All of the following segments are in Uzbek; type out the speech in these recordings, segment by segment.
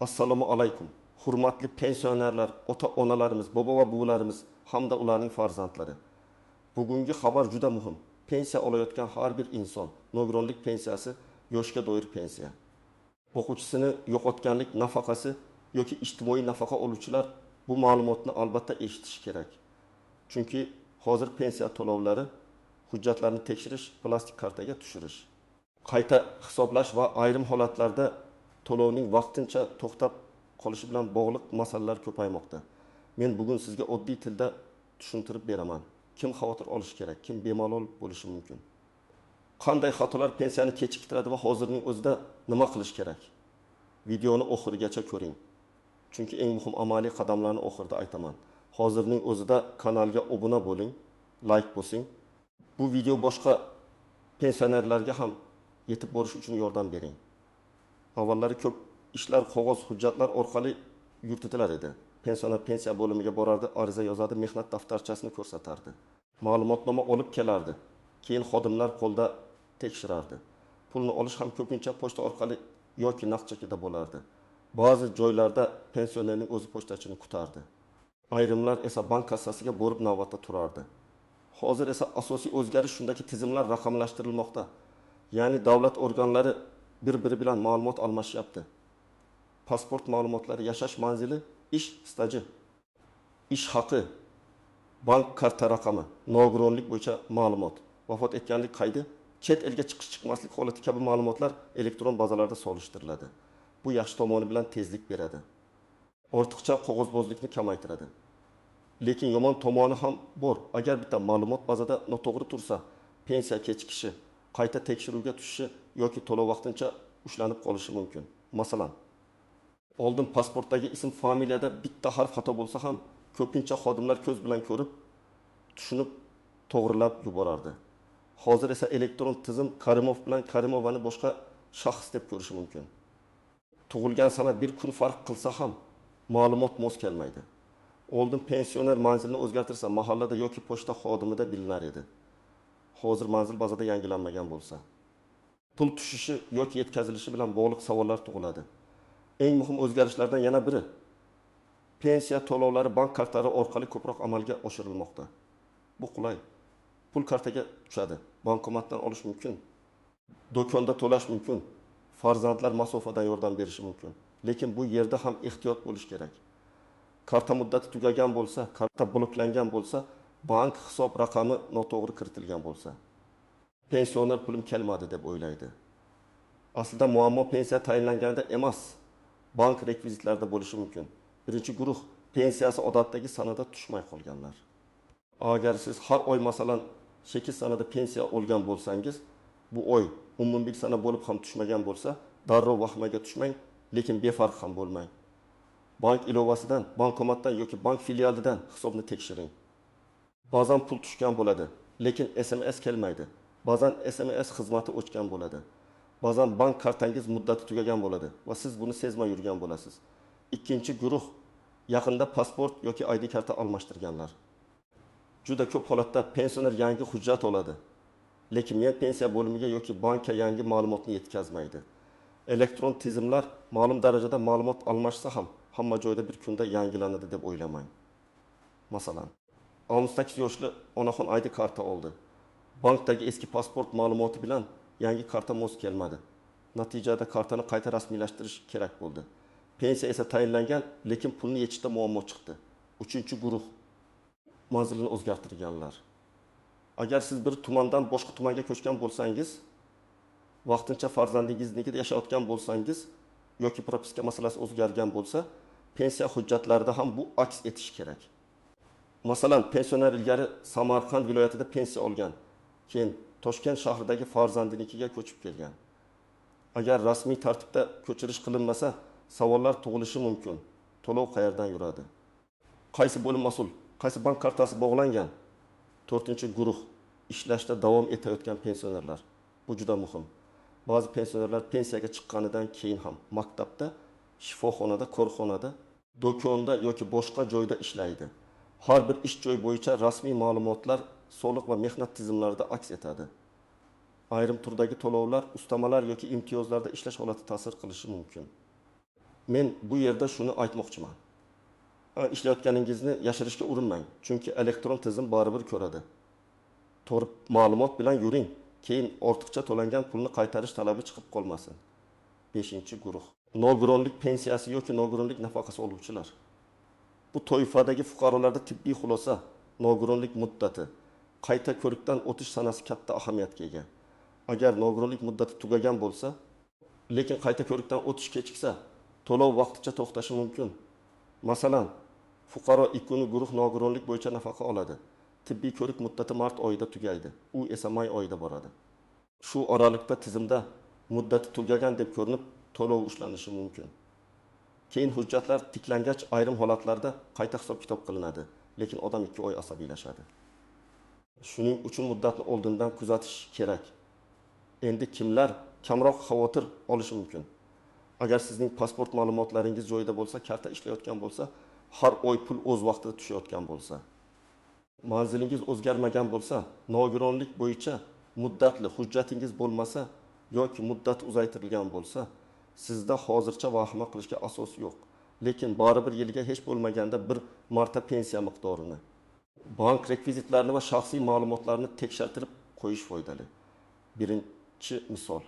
Assalomu alaykum. Hurmatli pensionerlar, ota-onalarimiz, bobo va buvilarimiz hamda ularning farzandlari. Bugungi xabar juda muhim. Pensiya olayotgan har bir inson, nogironlik pensiyasi yoshga doir pensiya. O'quvchisini yo'qotganlik nafaqasi yoki ijtimoiy nafaqa oluvchilar bu ma'lumotni albatta eshitishi kerak. Chunki hozir pensiya to'lovlari hujjatlarni tekshirish, plastik kartaga tushirish, qayta hisoblash va ayrim holatlarda to'lovning vaqtincha to'xtab qolishi bilan bog'liq masalalar ko'paymoqda. Men bugun sizga oddiy tilda tushuntirib beraman. Kim xavotir olishi kerak, kim bemalol bo'lishi mumkin. Qanday xatolar pensiyani kechiktiradi va hozirning o'zida nima qilish kerak? Videoni oxirigacha ko'ring. Chunki eng muhim amaliy qadamlarni oxirida aytaman. Hozirning o'zida kanalga obuna bo'ling, like bosing. Bu video boshqa pensionerlarga ham yetib borish uchun yordam bering. Avvallari ko'p ishlar qog'oz hujjatlar orqali yuritilar edi. Pensioner pensiya bo'limiga borardi, ariza yozardi, mehnat daftarchasini ko'rsatardi. Ma'lumotnoma olib kelardi. Keyin xodimlar qo'lda tekshirardi. Pulni olish ham ko'pincha pochta orqali yoki naqd chekida bo'lardi. Ba'zi joylarda pensionerning o'zi pochtachini kutardi. Ayrimlar esa bank kassasiga borib navbatda turardi. Hozir esa asosiy o'zgarish shundaki tizimlar raqamlashtirilmoqda. Ya'ni davlat organlari bir-biri bilan ma'lumot almashyapti. Pasport ma'lumotlari, yashash manzili, ish staji, ish haqi, bank karta raqami, nogironlik bo'yicha ma'lumot, vafot etganlik qaydi, chet elga chiqish-chiqmaslik holati kabi ma'lumotlar elektron bazalarda solishtiriladi. Bu yaxshi tomoni bilan tezlik beradi. Ortiqcha qog'ozbozlikni kamaytiradi. Lekin yomon tomoni ham bor. Agar bitta ma'lumot bazada noto'g'ri tursa, pensiya kechikishi, qayta tekshiruvga tushishi yoki to'lov vaqtincha ushlanib qolishi mumkin. Masalan, oldin pasportdagi ism familiyada bitta harf xato bo'lsa ham, ko'pincha xodimlar ko'z bilan ko'rib, tushunib, to'g'rilab yuborardi. Hozir esa elektron tizim Karimov bilan Karimovani boshqa shaxs deb ko'rishi mumkin. Tug'ilgan sana bir kun farq qilsa ham ma'lumot mos kelmaydi. Oldin pensioner manzilni o'zgartirsa, mahallada yoki pochta xodimida bilinar edi. Hozir manzil bazada yangilanmagan bo'lsa, pul tushishi yoki yetkazilishi bilan bog'liq savollar tug'iladi. Eng muhim o'zgarishlardan yana biri pensiya to'lovlari bank kartalari orqali ko'proq amalga oshirilmoqda. Bu qulay. Pul kartaga tushadi, bankomatdan olish mumkin, do'konda to'lash mumkin, farzandlar masofadan yordam berishi mumkin. Lekin bu yerda ham ehtiyot bo'lish kerak. Karta muddati tugagan bo'lsa, karta bloklangan bo'lsa, bank hisob raqami noto'g'ri kiritilgan bo'lsa, pensioner pulim kelmadi deb o'ylaydi. Aslida muammo pensiya tayinlanganda emas, bank rekvizitlarida bo'lishi mumkin. Birinchi guruh pensiyasi odatdagi sanada tushmay qolganlar. Agar siz har oy masalan 8 sanada pensiya olgan bo'lsangiz, bu oy umumiy sana bo'lib ham tushmagan bo'lsa, darrov vahmaga tushmang, lekin befarq ham bo'lmang. Bank ilovasidan, bankomatdan yoki bank filialidan hisobni tekshiring. Ba'zan pul tushgan bo'ladi, lekin SMS kelmaydi. Ba'zan SMS xizmati o'chgan bo'ladi. Ba'zan bank kartangiz muddati tugagan bo'ladi va siz buni sezmay yurgan bo'lasiz. Ikkinchi guruh yaqinda pasport yoki ID karta almashtirganlar. Juda ko'p holatda pensioner yangi hujjat oladi, lekin men pensiya bo'limiga yoki bankka yangi ma'lumotni yetkazmaydi. Elektron tizimlar ma'lum darajada ma'lumot almashsa ham hamma joyda bir kunda yangilanadi deb o'ylamang. Masalan, 68 yoshli onaxon ID karta oldi. Bankdagi eski pasport ma'lumoti bilan yangi karta mos kelmadi. Natijada kartani qayta rasmiylashtirish kerak bo'ldi. Pensiya esa tayinlangan, lekin pulni yechishda muammo chiqdi. Uchinchi guruh manzilini o'zgartirganlar. Agar siz bir tumandan boshqa tumanga ko'chgan bo'lsangiz, vaqtincha farzandingiznikida yashayotgan bo'lsangiz yoki propiska masalasi o'zgargan bo'lsa, pensiya hujjatlarida ham bu aks etishi kerak. Masalan, pensioner ilgari Samarqand viloyatida pensiya olgan, keyin Toshkent shahridagi farzandinikiga ko'chib kelgan. Agar rasmiy tartibda ko'chirish qilinmasa, savollar tug'ilishi mumkin. To'lov qayerdan yuradi? Qaysi bo'lim mas'ul? Qaysi bank kartasi bog'langan? 4-guruh ishlashda davom etayotgan pensionerlar. Bu juda muhim. Ba'zi pensionerlar pensiyaga chiqqanidan keyin ham maktabda, shifoxonada, korxonada, do'konda yoki boshqa joyda ishlaydi. Har bir ish joyi bo'yicha rasmiy ma'lumotlar soliq va mehnat tizimlarida aks etadi. Ayrim turdagi to'lovlar, ustamalar yoki imtiyozlarda ishlash holati ta'sir qilishi mumkin. Men bu yerda shuni aytmoqchiman. Ishlayotganingizni yashirishga urinmang, chunki elektron tizim baribir ko'radi. To'g'ri ma'lumot bilan yuring, keyin ortiqcha to'langan pulni qaytarish talabi chiqib qolmasin. 5-guruh. Nogironlik pensiyasi yoki nogironlik nafaqasi oluvchilar. Bu toifadagi fuqarolarda tibbiy xulosa, nogironlik muddati, qayta ko'rikdan o'tish sanasi katta ahamiyatga ega. Agar nogironlik muddati tugagan bo'lsa, lekin qayta ko'rikdan o'tish kechiksa, to'lov vaqtincha to'xtashi mumkin. Masalan, fuqaro 2 guruh nogironlik bo'yicha nafaqa oladi. Tibbiy ko'rik muddati mart oyida tugaydi. U esa may oyida boradi. Shu oralikda tizimda muddati tugagan deb ko'rinib, to'lov ushlanishi mumkin. Keyin hujjatlar tiklangach ayrim holatlarda qayta hisob-kitob qilinadi, lekin odam 2 oy asabiylashadi. Shuning uchun muddatni oldindan kuzatish kerak. Endi kimlar kamroq xavotir olishi mumkin? Agar sizning pasport ma'lumotlaringiz joyida bo'lsa, karta ishlayotgan bo'lsa, har oy pul o'z vaqtida tushayotgan bo'lsa, manzilingiz o'zgarmagan bo'lsa, nogironlik bo'yicha muddatli hujjatingiz bo'lmasa yoki muddat uzaytirilgan bo'lsa, sizda hozircha vahima qilishga asos yo'q. Lekin baribir yilga hech bo'lmaganda bir marta pensiya miqdorini, bank rekvizitlarini va shaxsiy ma'lumotlarni tekshirtirib qo'yish foydali. Birinchi misol.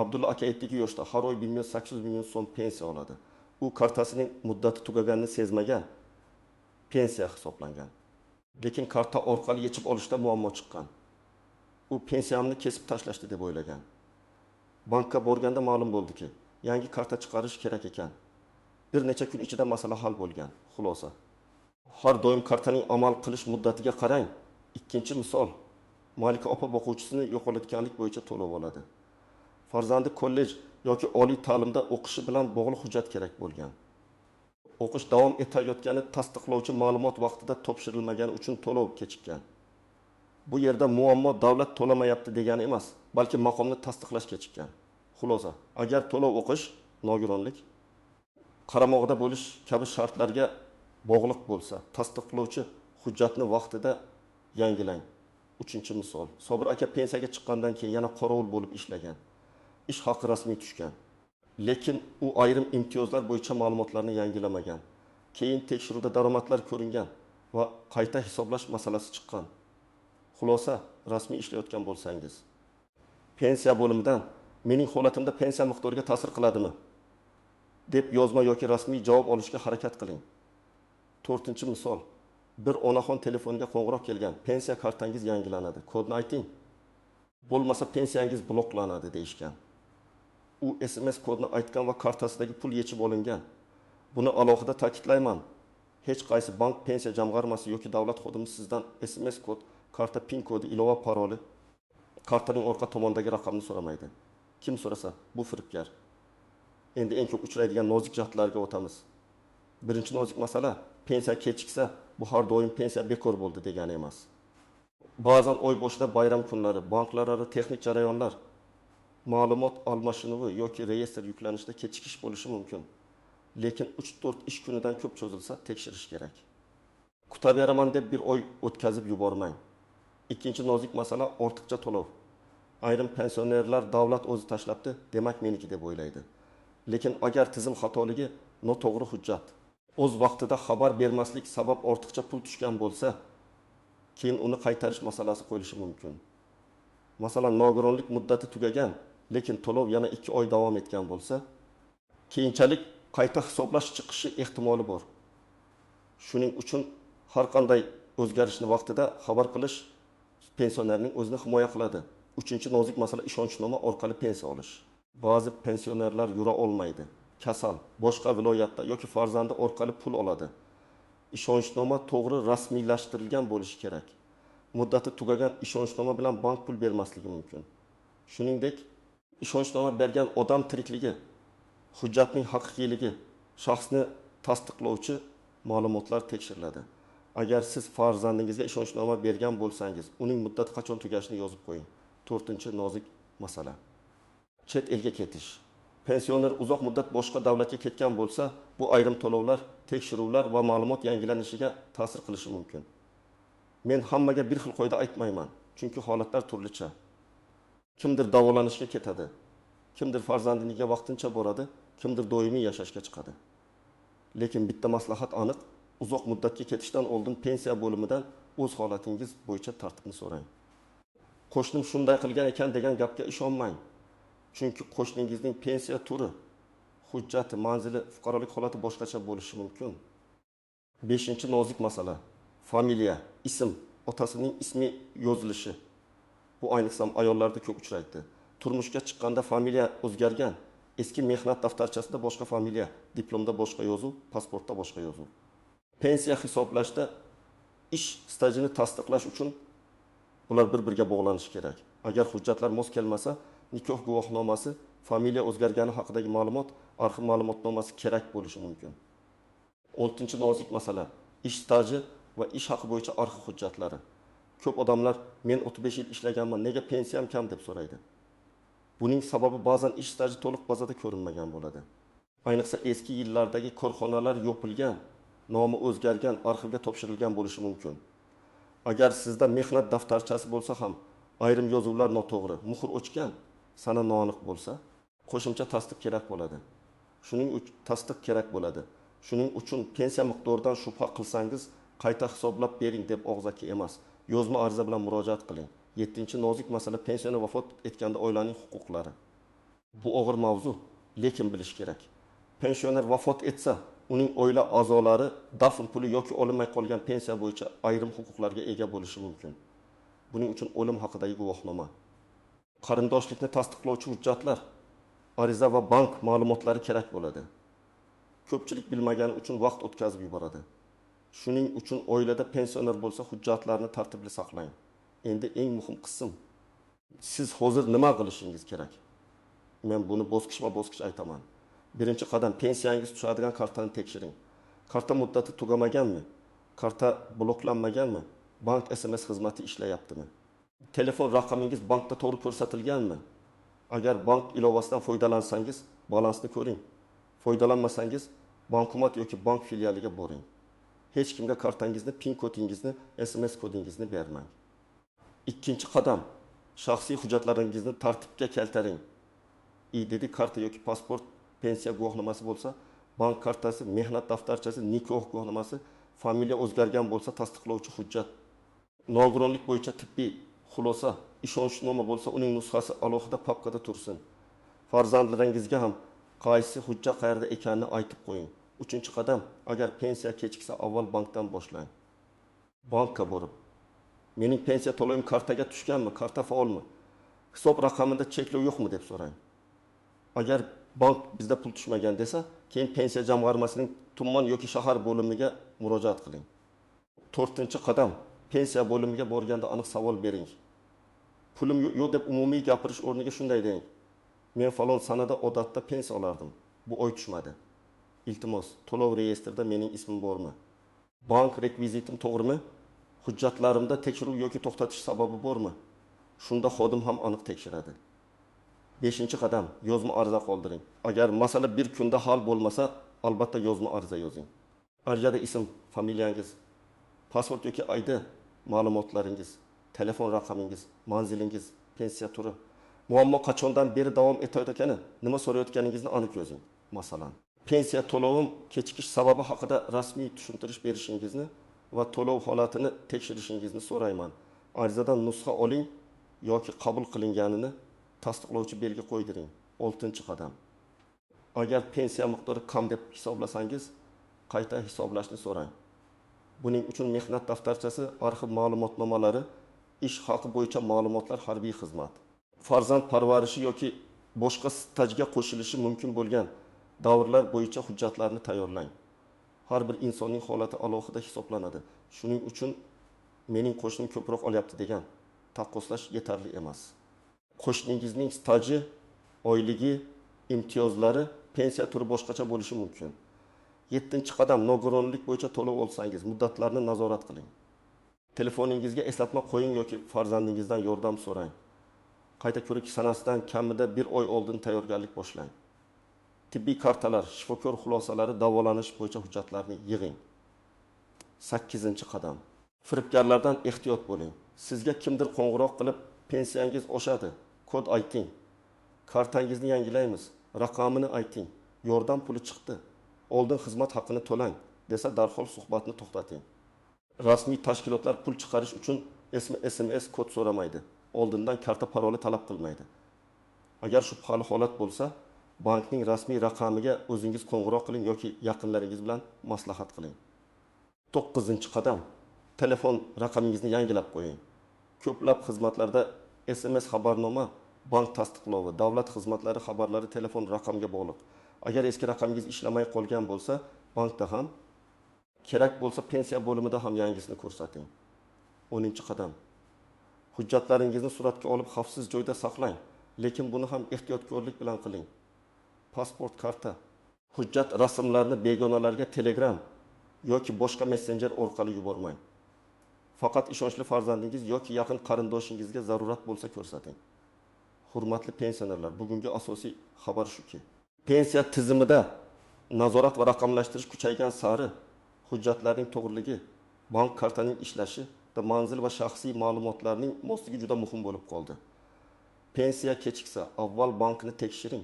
Abdulla aka 7 yoshda har oy 1800 ming so'm pensiya oladi. U kartasining muddati tugaganini sezmagan, pensiya hisoblangan. Lekin karta orqali yechib olishda muammo chiqqan. U pensiyamni kesib tashlashdi deb o'ylagan. Bankka borganda ma'lum bo'ldiki, yangi karta chiqarish kerak ekan. Bir necha kun ichida masala hal bo'lgan. Xulosa. Har doim kartaning amal qilish muddatiga qarang. Ikkinchi misol. Malika opa boquvchisini yo'qotganlik bo'yicha to'lov oladi. Farzandi kollej yoki oliy ta'limda o'qishi bilan bog'liq hujjat kerak bo'lgan. O'qish davom etayotgani tasdiqlovchi ma'lumot vaqtida topshirilmagani uchun to'lov kechikkan. Bu yerda muammo davlat to'lamayapti degani emas, balki maqomni tasdiqlash kechikkan. Xulosa, agar to'lov o'qish, nogironlik, qaramog'ida bo'lish kabi shartlarga bog'liq bo'lsa, tasdiqlovchi hujjatni vaqtida yangilang. 3-misol. Sobir aka pensiyaga chiqqandan keyin yana qorovul bo'lib ishlagan. Ish haqi rasmiy tushgan. Lekin u ayrim imtiyozlar bo'yicha ma'lumotlarni yangilamagan. Keyin tekshiruvda daromadlar ko'ringan va qayta hisoblash masalasi chiqqan. Xulosa, rasmiy ishlayotgan bo'lsangiz, pensiya bo'limidan mening holatimda pensiya miqdoriga ta'sir qiladimi deb yozma yoki rasmiy javob olishga harakat qiling. 4-misol. Bir onaxon telefoniga qo'ng'iroq kelgan. Pensiya kartangiz yangilanadi. Kodni ayting. Bo'lmasa pensiyangiz bloklanadi deyishgan. U SMS kodni aytgan va kartasidagi pul yechib olingan. Buni alohida ta'kidlayman. Hech qaysi bank, pensiya jamg'armasi yoki davlat xodimi sizdan SMS kod, karta pin kodi, ilova paroli, kartaning orqa tomondagi raqamni so'ramaydi. Kim so'rasa, bu firibgar. Endi eng ko'p uchraydigan nozik jihatlarga o'tamiz. Birinchi nozik masala, pensiya kechiksa, bu har doim pensiya bekor bo'ldi degani emas. Ba'zan oy boshida bayram kunlari, banklararo texnik jarayonlar, ma'lumot almashinuvi yoki reyestr yuklanishida kechikish bo'lishi mumkin. Lekin 3-4 ish kunidan ko'p cho'zilsa, tekshirish kerak. Kutaveraman deb bir oy o'tkazib yubormang. Ikkinchi nozik masala ortiqcha to'lov. Ayrim pensionerlar davlat o'zi tashlabdi, demak meniki deb o'ylaydi. Lekin agar tizim xatoligi, noto'g'ri hujjat, o'z vaqtida xabar bermaslik sabab ortiqcha pul tushgan bo'lsa, keyin uni qaytarish masalasi qo'yilishi mumkin. Masalan, nogironlik muddati tugagan, lekin to'lov yana 2 oy davom etgan bo'lsa, keyinchalik qayta hisoblash chiqishi ehtimoli bor. Shuning uchun har qanday o'zgarishni vaqtida xabar qilish pensionerning o'zini himoya qiladi. 3-nozik masala ishonchnoma orqali pensiya olish. Ba'zi pensionerlar yura olmaydi, kasal, boshqa viloyatda yoki farzandi orqali pul oladi. Ishonchnoma to'g'ri rasmiylashtirilgan bo'lishi kerak. Muddati tugagan ishonchnoma bilan bank pul bermasligi mumkin. Shuningdek, ishonchnoma bergan odam tirikligi, hujjatning haqiqiyligi, shaxsni tasdiqlovchi ma'lumotlar tekshiriladi. Agar siz farzandingizga ishonchnoma bergan bo'lsangiz, uning muddati qachon tugashini yozib qo'ying. 4-nozik masala. Chet elga ketish. Pensioner uzoq muddat boshqa davlatga ketgan bo'lsa, bu ayrim to'lovlar, tekshiruvlar va ma'lumot yangilanishiga ta'sir qilishi mumkin. Men hammaga bir xil qoida aytmayman, chunki holatlar turlicha. Kimdir davolanishga ketadi, kimdir farzandiniga vaqtincha boradi, kimdir doimiy yashashga chiqadi. Lekin bitta maslahat aniq, uzoq muddatga ketishdan oldin pensiya bo'limidan o'z holatingiz bo'yicha tartibni so'rang. Qo'shnim shunday qilgan ekan degan gapga ishonmang. Chunki qo'shningizning pensiya turi, hujjati, manzili, fuqarolik holati boshqacha bo'lishi mumkin. 5-nozik masala. Familiya, ism, otasining ismi yozilishi. Bu ayniqsa ayollarda ko'p uchraydi. Turmushga chiqqanda familiya o'zgargan. Eski mehnat daftarchasida boshqa familiya, diplomda boshqa yozuv, pasportda boshqa yozuv. Pensiya hisoblashda ish stajini tasdiqlash uchun bular bir-biriga bog'lanishi kerak. Agar hujjatlar mos kelmasa, nikoh guvohnomasi, familiya o'zgargani haqidagi ma'lumot, arxiv ma'lumotnomasi kerak bo'lishi mumkin. 6-nozik masala. Ish staji va ish haqi bo'yicha arxiv hujjatlari. Ko'p odamlar men 35 yil ishlaganman, nega pensiyam kam deb so'raydi. Buning sababi ba'zan ish staji to'liq bazada ko'rinmagan bo'ladi. Ayniqsa eski yillardagi korxonalar yopilgan, nomi o'zgargan, arxivga topshirilgan bo'lishi mumkin. Agar sizda mehnat daftarchasi bo'lsa ham, ayrim yozuvlar noto'g'ri, muhr o'chgan, sana noaniq bo'lsa, qo'shimcha tasdiq kerak bo'ladi. Shuning uchun pensiya miqdoridan shubha qilsangiz, qayta hisoblab bering deb og'zaki emas, yozma ariza bilan murojaat qiling. 7-nozik masala pensioner vafot etganda oilaning huquqlari. Bu og'ir mavzu, lekin bilish kerak. Pensioner vafot etsa, uning oila a'zolari dafn puli yoki olinmay qolgan pensiya bo'yicha ayrim huquqlarga ega bo'lishi mumkin. Buning uchun o'lim haqidagi guvohnoma, qarindoshlikni tasdiqlovchi hujjatlar, ariza va bank ma'lumotlari kerak bo'ladi. Ko'pchilik bilmagani uchun vaqt o'tkazib yuboradi. Shuning uchun oilada pensioner bo'lsa, hujjatlarni tartibli saqlang. Endi eng muhim qism. Siz hozir nima qilishingiz kerak? Men buni bosqichma-bosqich aytaman. Birinchi qadam, pensiyangiz tushadigan kartani tekshiring. Karta muddati tugamaganmi? Karta bloklanmaganmi? Bank SMS xizmati ishlayaptimi? Telefon raqamingiz bankda to'g'ri ko'rsatilganmi? Agar bank ilovasidan foydalansangiz, balansni ko'ring. Foydalanmasangiz, bankomat yoki bank filialiga boring. Hech kimga kartangizni, PIN kodingizni, SMS kodingizni bermang. Ikkinchi qadam, shaxsiy hujjatlaringizni tartibga keltiring. ID karta yoki pasport, pensiya guvohnomasi bo'lsa, bank kartasi, mehnat daftarchasi, nikoh guvohnomasi, familiya o'zgargan bo'lsa, tasdiqlovchi hujjat. Nogironlik bo'yicha tibbiy xulosa, ishonchnoma bo'lsa, uning nusxasi alohida papkada tursin. Farzandlaringizga ham qaysi hujjat qayerda ekanini aytib qo'ying. 3-qadam, agar pensiya kechiksa, avval bankdan boshlang. Bankka borib, mening pensiya to'lovim kartaga tushganmi, karta faolmi? Hisob raqamida cheklov yo'qmi deb so'rang. Agar bank bizda pul tushmagan desa, keyin pensiya jamg'armasining tuman yoki shahar bo'limiga murojaat qiling. 4-qadam, pensiya bo'limiga borganda aniq savol bering. Pulim yo'q deb umumiy gapirish o'rniga shunday deng. Men falon sanada odatda pensiya olardim. Bu oy tushmadi. Iltimos, to'lov reyestrida mening ismim bormi? Bank rekvizitim to'g'rimi? Hujjatlarimda tekshiruv yoki to'xtatish sababi bormi? Shunda xodim ham aniq tekshiradi. 5-qadam, yozma ariza qoldiring. Agar masala bir kunda hal bo'lmasa, albatta yozma ariza yozing. Arizada ism, familiyangiz, pasport yoki ID ma'lumotlaringiz, telefon raqamingiz, manzilingiz, pensiya turi, muammo qachondan beri davom etayotgani, nima so'rayotganingizni aniq yozing. Masalan, pensiya to'lovim kechikish sababi haqida rasmiy tushuntirish berishingizni va to'lov holatini tekshirishingizni so'rayman. Arizadan nusxa oling yoki qabul qilinganini tasdiqlovchi belgi qo'ydiring. 6-qadam. Agar pensiya miqdori kam deb hisoblasangiz, qayta hisoblashni so'rang. Buning uchun mehnat daftarchasi, arxiv ma'lumotnomalari, ish haqi bo'yicha ma'lumotlar, harbiy xizmat, farzand parvarishi yoki boshqa stajga qo'shilishi mumkin bo'lgan davrlar bo'yicha hujjatlarni tayyorlang. Har bir insonning holati alohida hisoblanadi. Shuning uchun mening qo'shnim ko'proq olyapti degan taqqoslash yetarli emas. Qo'shningizning staji, oyligi, imtiyozlari, pensiya turi boshqacha bo'lishi mumkin. 7-qadam, nogironlik bo'yicha to'lov olsangiz, muddatlarni nazorat qiling. Telefoningizga eslatma qo'ying yoki farzandingizdan yordam so'rang. Qayta ko'rik sanasidan kamida 1 oy oldin tayyorgarlik boshlang. Tibbiy kartalar, shifokor xulosalari, davolanish bo'yicha hujjatlarni yig'ing. 8-qadam. Firibgarlardan ehtiyot bo'ling. Sizga kimdir qo'ng'iroq qilib, pensiyangiz oshadi, kod ayting. Kartangizni yangilaymiz, raqamini ayting. yordam puli chiqdi, oldin xizmat haqqini to'lang desa darhol suhbatni to'xtating. Rasmiy tashkilotlar pul chiqarish uchun SMS kod so'ramaydi, oldindan karta paroli talab qilmaydi. Agar shubhali holat bo'lsa, bankning rasmiy raqamiga o'zingiz qo'ng'iroq qiling yoki yaqinlaringiz bilan maslahat qiling. 9-qadam. Telefon raqamingizni yangilab qo'ying. Ko'plab xizmatlarda SMS xabarnoma, bank tasdiqlovi, davlat xizmatlari xabarlari telefon raqamiga bog'liq. Agar eski raqamingiz ishlamay qolgan bo'lsa, bankda ham, kerak bo'lsa pensiya bo'limida ham yangisini ko'rsating. 10-qadam. Hujjatlaringizni suratga olib xavfsiz joyda saqlang, lekin buni ham ehtiyotkorlik bilan qiling. Pasport, karta, hujjat rasmlarini begonalarga Telegram yoki boshqa messenjer orqali yubormang. Faqat ishonchli farzandingiz yoki yaqin qarindoshingizga zarurat bo'lsa ko'rsating. Hurmatli pensionerlar, bugungi asosiy xabar shuki, pensiya tizimida nazorat va raqamlashtirish kuchaygan sari hujjatlarning to'g'riligi, bank kartaning ishlashi va manzil va shaxsiy ma'lumotlarning mosligi juda muhim bo'lib qoldi. Pensiya kechiksa, avval bankni tekshiring.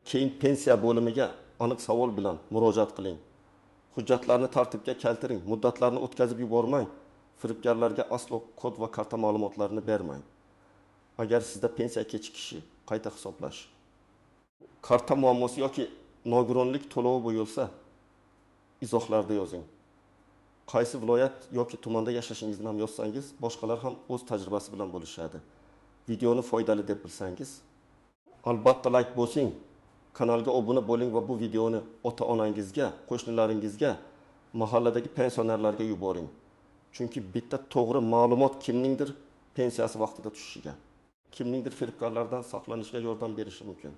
Keyin pensiya bo'limiga aniq savol bilan murojaat qiling. Hujjatlarni tartibga keltiring, muddatlarni o'tkazib yubormang. Firibgarlarga aslo kod va karta ma'lumotlarini bermang. Agar sizda pensiya kechikishi, qayta hisoblash, karta muammosi yoki nogironlik to'lovi bo'lsa, izohlarda yozing. Qaysi viloyat yoki tumanda yashashingizni ham yozsangiz, boshqalar ham o'z tajribasi bilan bo'lishadi. Videoni foydali deb bilsangiz, albatta like bosing, kanalga obuna bo'ling va bu videoni ota-onangizga, qo'shnilaringizga, mahalladagi pensionerlarga yuboring. Chunki bitta to'g'ri ma'lumot kimningdir pensiyasi vaqtida tushishiga, kimningdir firibgarlardan saqlanishiga yordam berishi mumkin.